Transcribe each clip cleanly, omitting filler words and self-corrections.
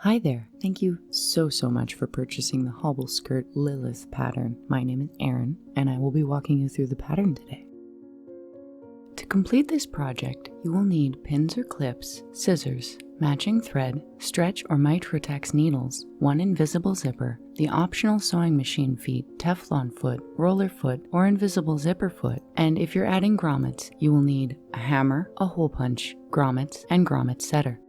Hi there, thank you so much for purchasing the Hobble Skirt Lilith pattern. My name is Erin, and I will be walking you through the pattern today. To complete this project, you will need pins or clips, scissors, matching thread, stretch or Mitrotex needles, one invisible zipper, the optional sewing machine feet, Teflon foot, roller foot, or invisible zipper foot, and if you're adding grommets, you will need a hammer, a hole punch, grommets, and grommet setter.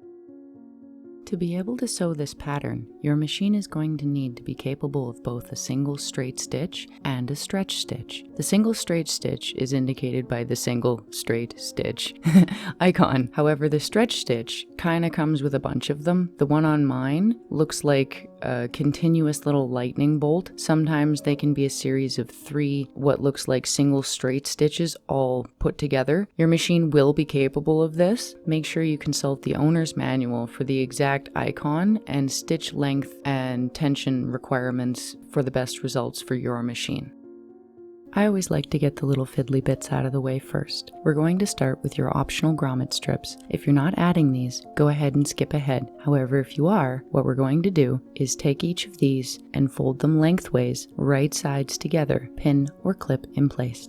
To be able to sew this pattern, your machine is going to need to be capable of both a single straight stitch and a stretch stitch. The single straight stitch is indicated by the single straight stitch icon. However, the stretch stitch kind of comes with a bunch of them. The one on mine looks like a continuous little lightning bolt. Sometimes they can be a series of 3 what looks like single straight stitches all put together. Your machine will be capable of this. Make sure you consult the owner's manual for the exact icon and stitch length and tension requirements for the best results for your machine. I always like to get the little fiddly bits out of the way first. We're going to start with your optional grommet strips. If you're not adding these, go ahead and skip ahead. However, if you are, what we're going to do is take each of these and fold them lengthways, right sides together, pin or clip in place.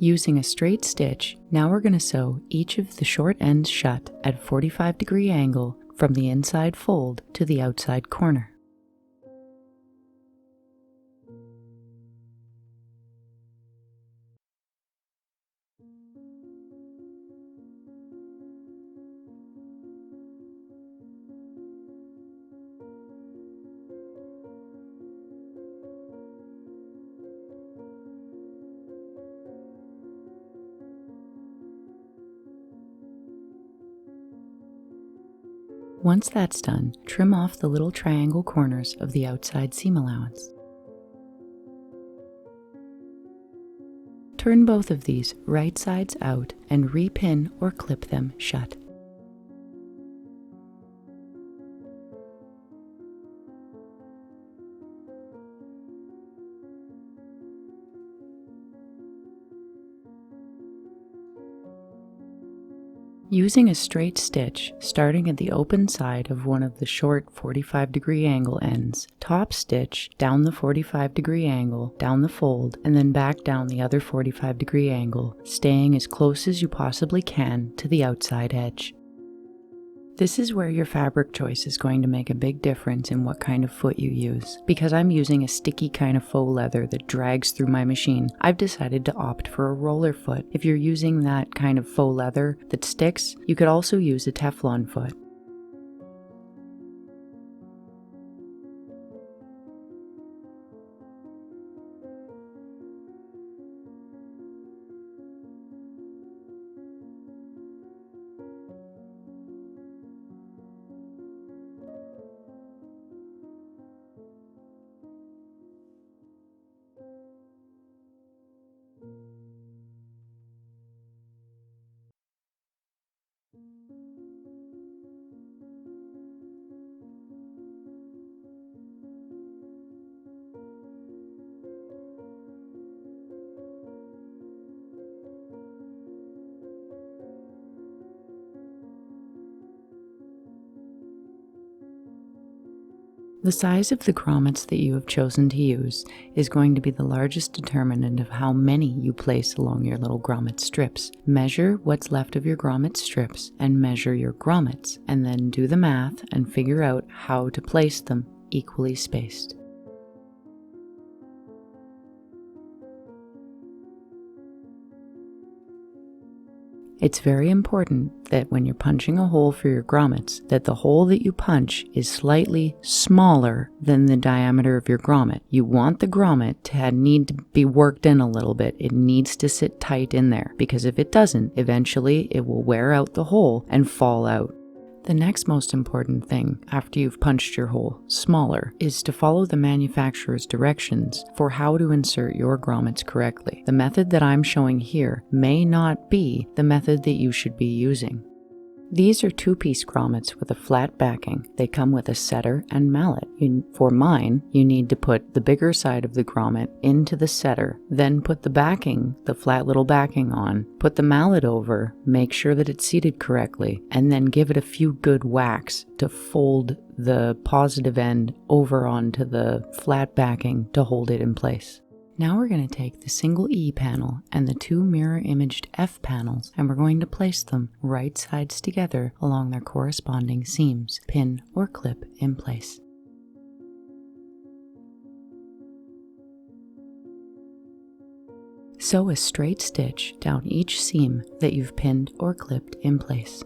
Using a straight stitch, now we're going to sew each of the short ends shut at a 45-degree angle from the inside fold to the outside corner. Once that's done, trim off the little triangle corners of the outside seam allowance. Turn both of these right sides out and repin or clip them shut. Using a straight stitch, starting at the open side of one of the short 45-degree angle ends, top stitch down the 45-degree angle, down the fold, and then back down the other 45-degree angle, staying as close as you possibly can to the outside edge. This is where your fabric choice is going to make a big difference in what kind of foot you use. Because I'm using a sticky kind of faux leather that drags through my machine, I've decided to opt for a roller foot. If you're using that kind of faux leather that sticks, you could also use a Teflon foot. The size of the grommets that you have chosen to use is going to be the largest determinant of how many you place along your little grommet strips. Measure what's left of your grommet strips and measure your grommets, and then do the math and figure out how to place them equally spaced. It's very important that when you're punching a hole for your grommets, that the hole that you punch is slightly smaller than the diameter of your grommet. You want the grommet to need to be worked in a little bit. It needs to sit tight in there, because if it doesn't, eventually it will wear out the hole and fall out. The next most important thing after you've punched your hole smaller is to follow the manufacturer's directions for how to insert your grommets correctly. The method that I'm showing here may not be the method that you should be using. These are two-piece grommets with a flat backing. They come with a setter and mallet. For mine, you need to put the bigger side of the grommet into the setter, then put the backing, the flat little backing on, put the mallet over, make sure that it's seated correctly, and then give it a few good whacks to fold the positive end over onto the flat backing to hold it in place. Now we're going to take the single E panel and the two mirror imaged F panels, and we're going to place them right sides together along their corresponding seams, pin or clip in place. Sew a straight stitch down each seam that you've pinned or clipped in place.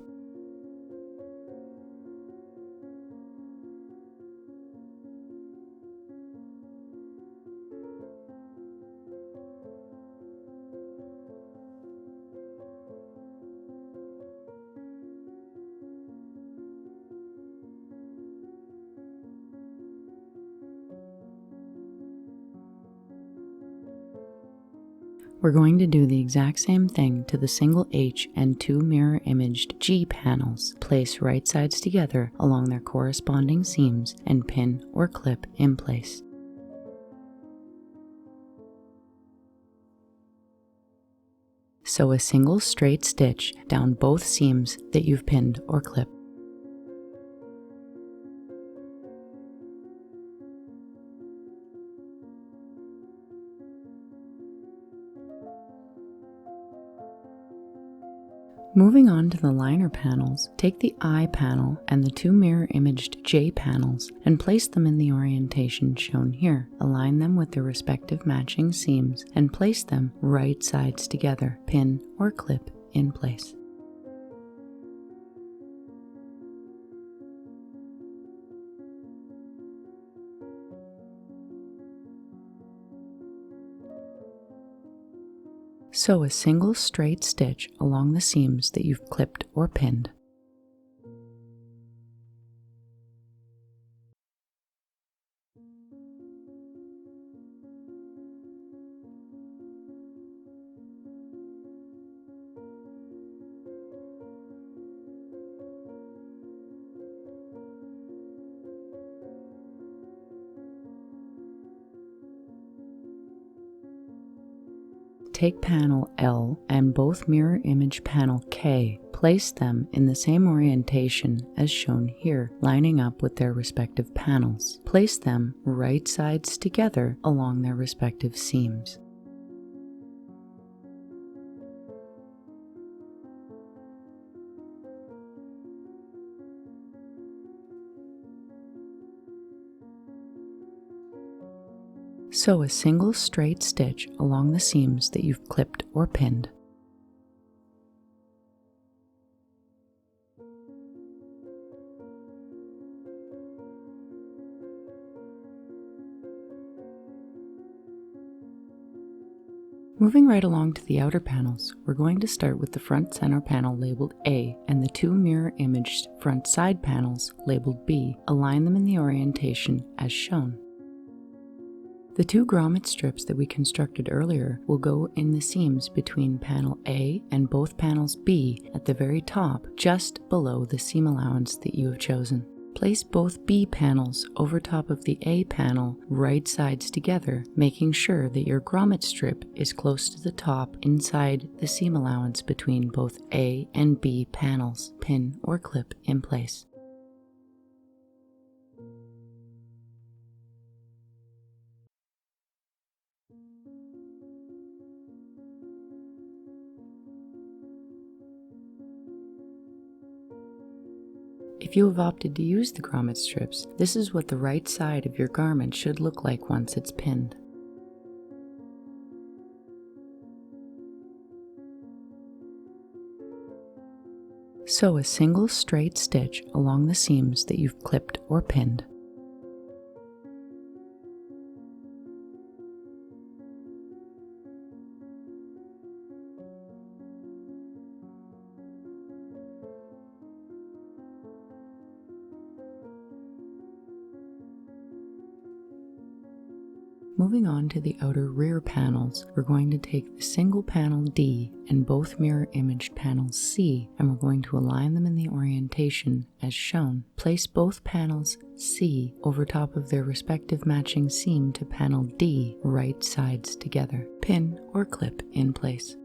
We're going to do the exact same thing to the single H and two mirror imaged G panels. Place right sides together along their corresponding seams and pin or clip in place. Sew a single straight stitch down both seams that you've pinned or clipped. Moving on to the liner panels, take the I panel and the two mirror imaged J panels and place them in the orientation shown here. Align them with their respective matching seams and place them right sides together, pin or clip in place. Sew a single straight stitch along the seams that you've clipped or pinned. Take panel L and both mirror image panel K. Place them in the same orientation as shown here, lining up with their respective panels. Place them right sides together along their respective seams. Sew a single straight stitch along the seams that you've clipped or pinned. Moving right along to the outer panels, we're going to start with the front center panel labeled A and the two mirror imaged front side panels labeled B. Align them in the orientation as shown. The two grommet strips that we constructed earlier will go in the seams between panel A and both panels B at the very top, just below the seam allowance that you have chosen. Place both B panels over top of the A panel right sides together, making sure that your grommet strip is close to the top inside the seam allowance between both A and B panels. Pin or clip in place. If you have opted to use the grommet strips, this is what the right side of your garment should look like once it's pinned. Sew a single straight stitch along the seams that you've clipped or pinned. Moving on to the outer rear panels, we're going to take the single panel D and both mirror imaged panels C, and we're going to align them in the orientation as shown. Place both panels C over top of their respective matching seam to panel D, right sides together. Pin or clip in place.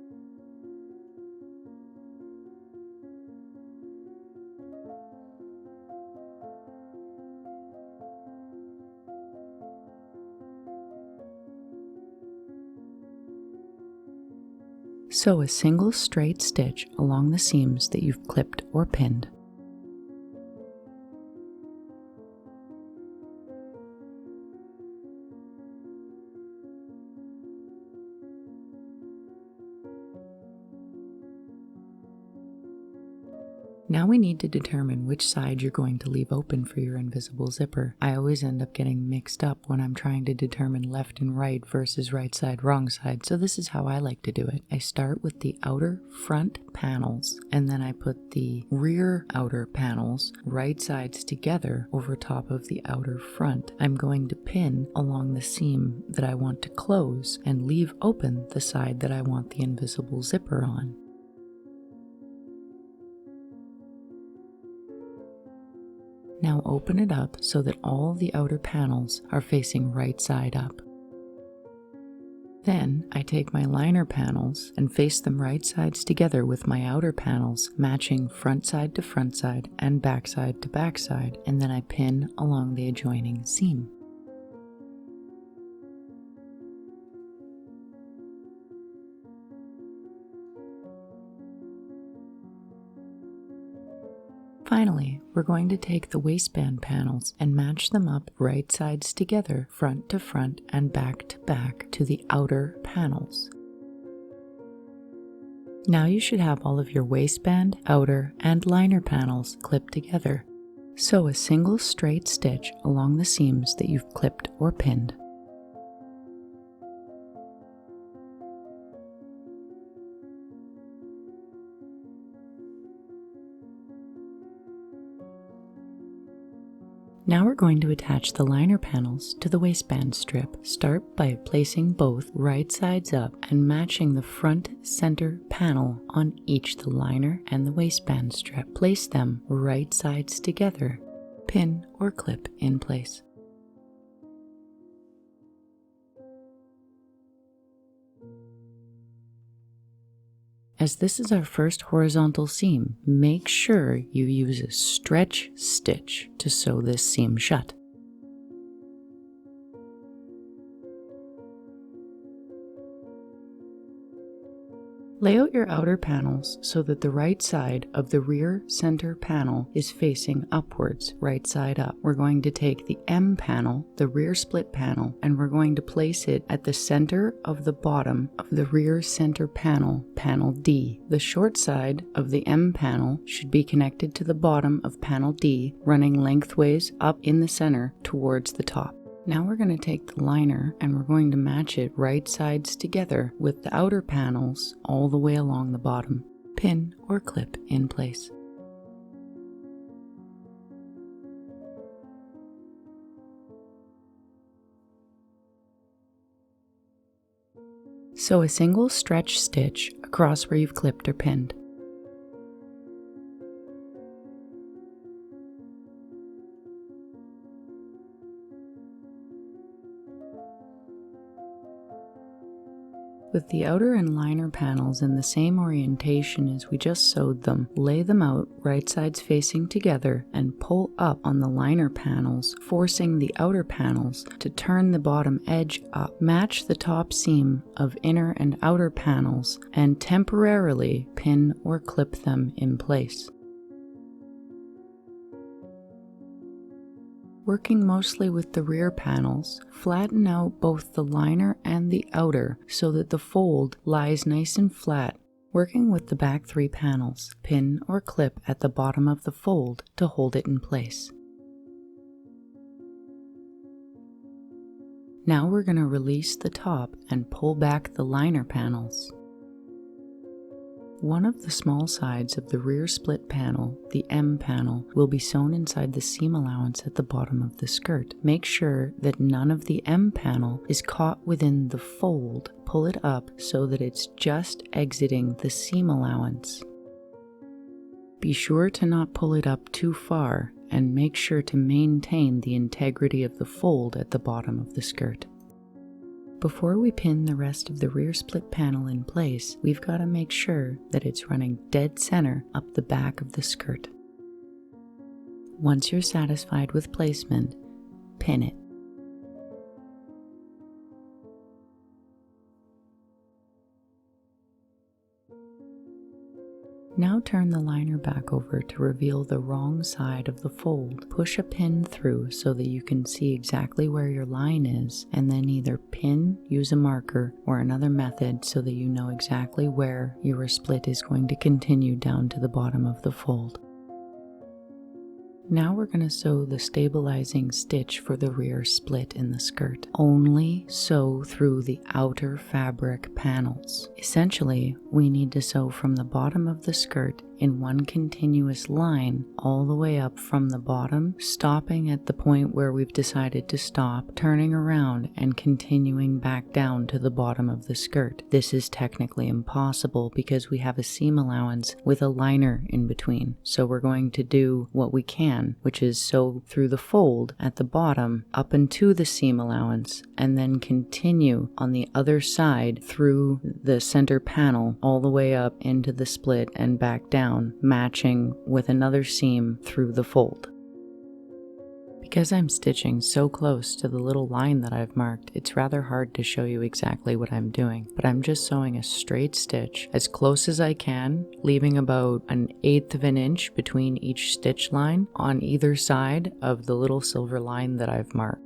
Sew a single straight stitch along the seams that you've clipped or pinned. Now we need to determine which side you're going to leave open for your invisible zipper. I always end up getting mixed up when I'm trying to determine left and right versus right side, wrong side, so this is how I like to do it. I start with the outer front panels, and then I put the rear outer panels right sides together over top of the outer front. I'm going to pin along the seam that I want to close and leave open the side that I want the invisible zipper on. Now open it up so that all the outer panels are facing right side up. Then I take my liner panels and face them right sides together with my outer panels matching front side to front side and back side to back side, and then I pin along the adjoining seam. Finally, we're going to take the waistband panels and match them up right sides together, front to front and back to back to the outer panels. Now you should have all of your waistband, outer, and liner panels clipped together. Sew a single straight stitch along the seams that you've clipped or pinned. Now we're going to attach the liner panels to the waistband strip. Start by placing both right sides up and matching the front center panel on each the liner and the waistband strip. Place them right sides together. Pin or clip in place. As this is our first horizontal seam, make sure you use a stretch stitch to sew this seam shut. Lay out your outer panels so that the right side of the rear center panel is facing upwards, right side up. We're going to take the M panel, the rear split panel, and we're going to place it at the center of the bottom of the rear center panel, panel D. The short side of the M panel should be connected to the bottom of panel D, running lengthways up in the center towards the top. Now we're going to take the liner and we're going to match it right sides together with the outer panels all the way along the bottom. Pin or clip in place. Sew a single stretch stitch across where you've clipped or pinned. With the outer and liner panels in the same orientation as we just sewed them, lay them out right sides facing together and pull up on the liner panels, forcing the outer panels to turn the bottom edge up. Match the top seam of inner and outer panels and temporarily pin or clip them in place. Working mostly with the rear panels, flatten out both the liner and the outer so that the fold lies nice and flat. Working with the back three panels, pin or clip at the bottom of the fold to hold it in place. Now we're going to release the top and pull back the liner panels. One of the small sides of the rear split panel, the M panel, will be sewn inside the seam allowance at the bottom of the skirt. Make sure that none of the M panel is caught within the fold. Pull it up so that it's just exiting the seam allowance. Be sure to not pull it up too far and make sure to maintain the integrity of the fold at the bottom of the skirt. Before we pin the rest of the rear split panel in place, we've got to make sure that it's running dead center up the back of the skirt. Once you're satisfied with placement, pin it. Now turn the liner back over to reveal the wrong side of the fold. Push a pin through so that you can see exactly where your line is, and then either pin, use a marker, or another method so that you know exactly where your split is going to continue down to the bottom of the fold. Now we're going to sew the stabilizing stitch for the rear split in the skirt. Only sew through the outer fabric panels. Essentially, we need to sew from the bottom of the skirt in one continuous line all the way up from the bottom, stopping at the point where we've decided to stop, turning around and continuing back down to the bottom of the skirt. This is technically impossible because we have a seam allowance with a liner in between. So we're going to do what we can, which is sew through the fold at the bottom up into the seam allowance and then continue on the other side through the center panel all the way up into the split and back down, matching with another seam through the fold. Because I'm stitching so close to the little line that I've marked, it's rather hard to show you exactly what I'm doing, but I'm just sewing a straight stitch as close as I can, leaving about 1/8 of an inch between each stitch line on either side of the little silver line that I've marked.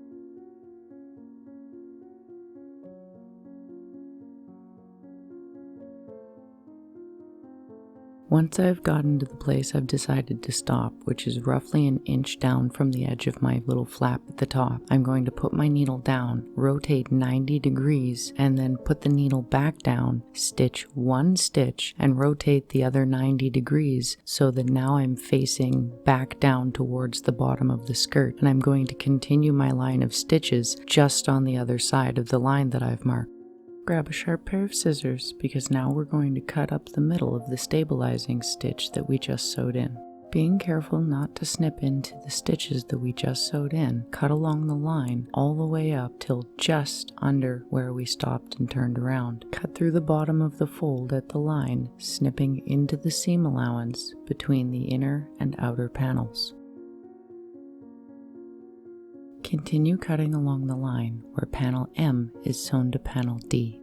Once I've gotten to the place I've decided to stop, which is roughly 1 inch down from the edge of my little flap at the top, I'm going to put my needle down, rotate 90 degrees, and then put the needle back down, stitch 1 stitch, and rotate the other 90 degrees so that now I'm facing back down towards the bottom of the skirt, and I'm going to continue my line of stitches just on the other side of the line that I've marked. Grab a sharp pair of scissors because now we're going to cut up the middle of the stabilizing stitch that we just sewed in. Being careful not to snip into the stitches that we just sewed in, cut along the line all the way up till just under where we stopped and turned around. Cut through the bottom of the fold at the line, snipping into the seam allowance between the inner and outer panels. Continue cutting along the line where panel M is sewn to panel D.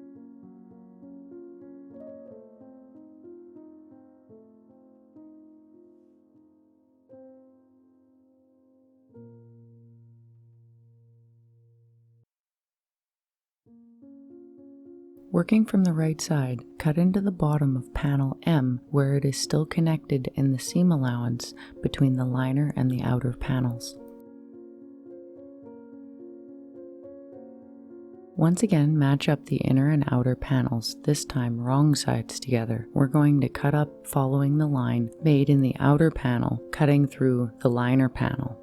Working from the right side, cut into the bottom of panel M where it is still connected in the seam allowance between the liner and the outer panels. Once again, match up the inner and outer panels, this time wrong sides together. We're going to cut up following the line made in the outer panel, cutting through the liner panel.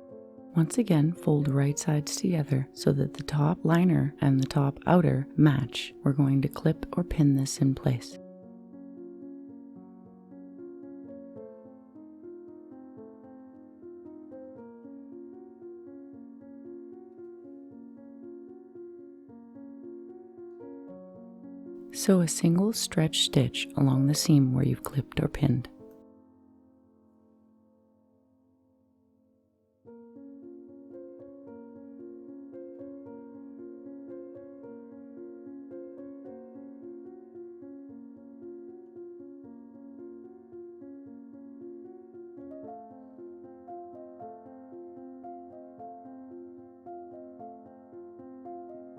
Once again, fold right sides together so that the top liner and the top outer match. We're going to clip or pin this in place. Sew a single stretch stitch along the seam where you've clipped or pinned.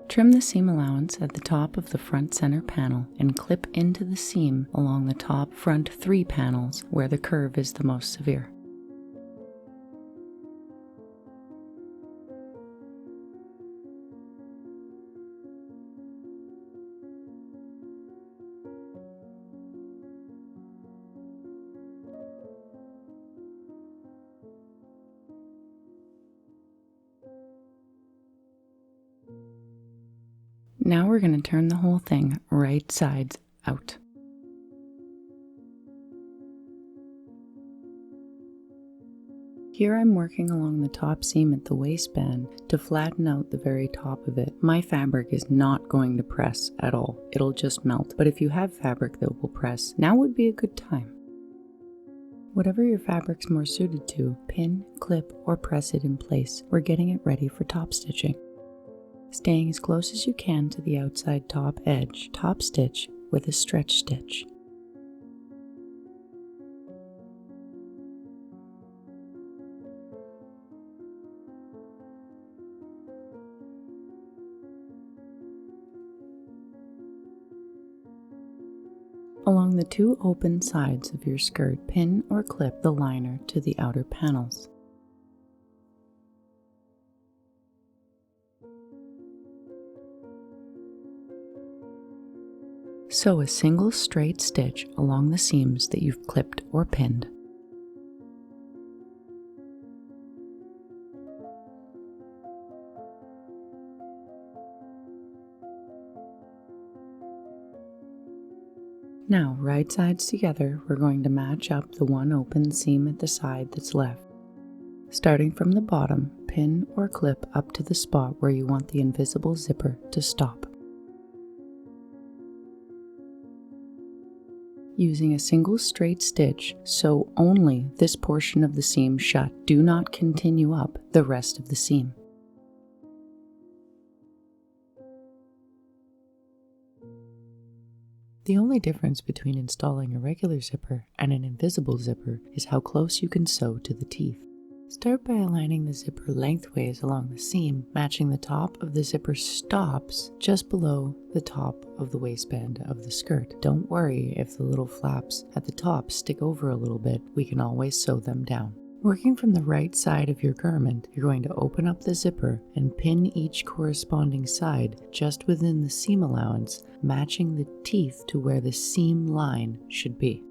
Trim the seam allowance at the top of the front center panel and clip into the seam along the top front 3 panels where the curve is the most severe. Now we're going to turn the whole thing right sides out. Here I'm working along the top seam at the waistband to flatten out the very top of it. My fabric is not going to press at all. It'll just melt. But if you have fabric that will press, now would be a good time. Whatever your fabric's more suited to, pin, clip, or press it in place. We're getting it ready for top stitching. Staying as close as you can to the outside top edge, top stitch with a stretch stitch. Along the two open sides of your skirt, pin or clip the liner to the outer panels. Sew a single straight stitch along the seams that you've clipped or pinned. Now, right sides together, we're going to match up the one open seam at the side that's left. Starting from the bottom, pin or clip up to the spot where you want the invisible zipper to stop. Using a single straight stitch, sew only this portion of the seam shut. Do not continue up the rest of the seam. The only difference between installing a regular zipper and an invisible zipper is how close you can sew to the teeth. Start by aligning the zipper lengthways along the seam, matching the top of the zipper stops just below the top of the waistband of the skirt. Don't worry if the little flaps at the top stick over a little bit, we can always sew them down. Working from the right side of your garment, you're going to open up the zipper and pin each corresponding side just within the seam allowance, matching the teeth to where the seam line should be.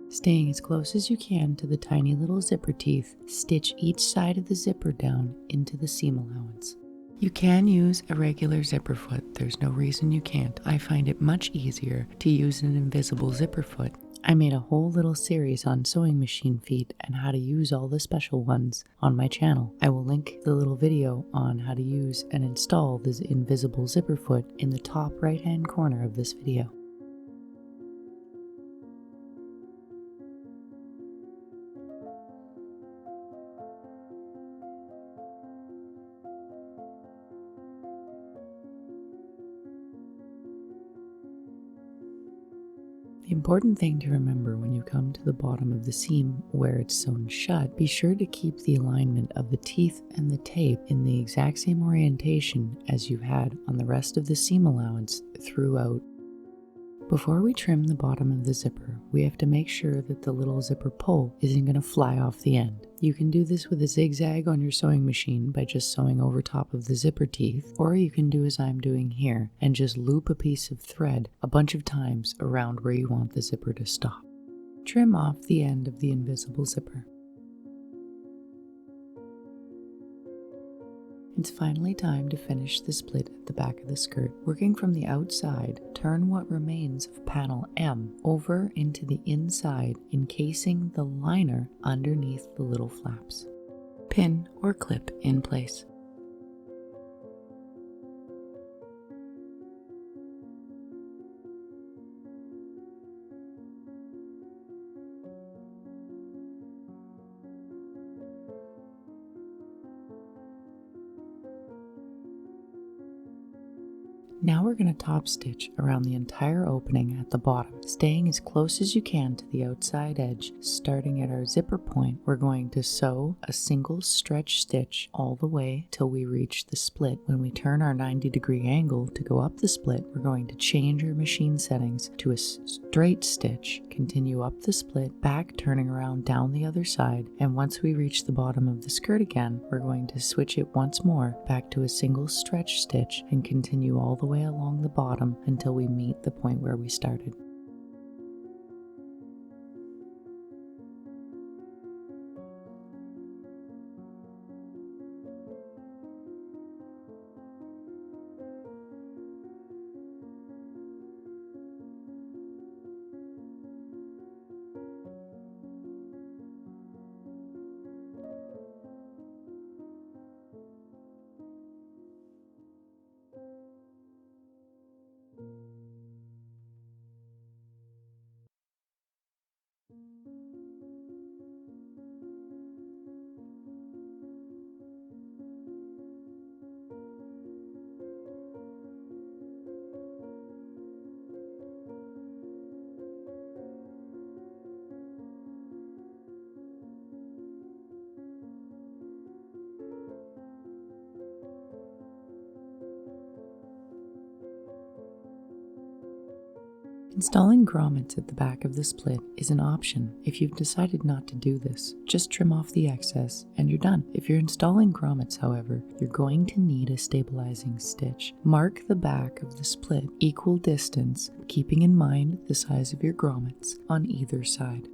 Staying as close as you can to the tiny little zipper teeth, stitch each side of the zipper down into the seam allowance. You can use a regular zipper foot, there's no reason you can't. I find it much easier to use an invisible zipper foot. I made a whole little series on sewing machine feet and how to use all the special ones on my channel. I will link the little video on how to use and install this invisible zipper foot in the top right hand corner of this video. The important thing to remember when you come to the bottom of the seam where it's sewn shut, be sure to keep the alignment of the teeth and the tape in the exact same orientation as you had on the rest of the seam allowance throughout. Before we trim the bottom of the zipper, we have to make sure that the little zipper pull isn't going to fly off the end. You can do this with a zigzag on your sewing machine by just sewing over top of the zipper teeth, or you can do as I'm doing here and just loop a piece of thread a bunch of times around where you want the zipper to stop. Trim off the end of the invisible zipper. It's finally time to finish the split at the back of the skirt. Working from the outside, turn what remains of panel M over into the inside, encasing the liner underneath the little flaps. Pin or clip in place. Now we're going to top stitch around the entire opening at the bottom, staying as close as you can to the outside edge. Starting at our zipper point, we're going to sew a single stretch stitch all the way till we reach the split. When we turn our 90-degree angle to go up the split, we're going to change our machine settings to a straight stitch, continue up the split, back, turning around down the other side, and once we reach the bottom of the skirt again, we're going to switch it once more back to a single stretch stitch and continue all the way along the bottom until we meet the point where we started. Installing grommets at the back of the split is an option if you've decided not to do this. Just trim off the excess and you're done. If you're installing grommets, however, you're going to need a stabilizing stitch. Mark the back of the split equal distance, keeping in mind the size of your grommets on either side.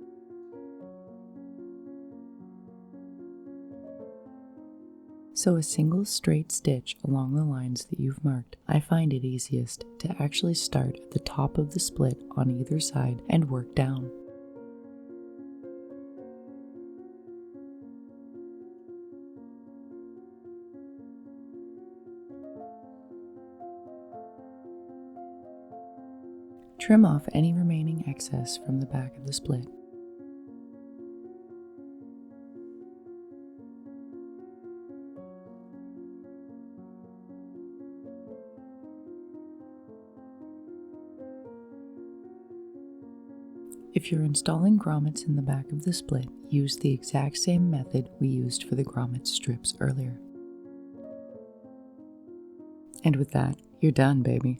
Sew a single straight stitch along the lines that you've marked. I find it easiest to actually start at the top of the split on either side and work down. Trim off any remaining excess from the back of the split. If you're installing grommets in the back of the split, use the exact same method we used for the grommet strips earlier. And with that, you're done, baby.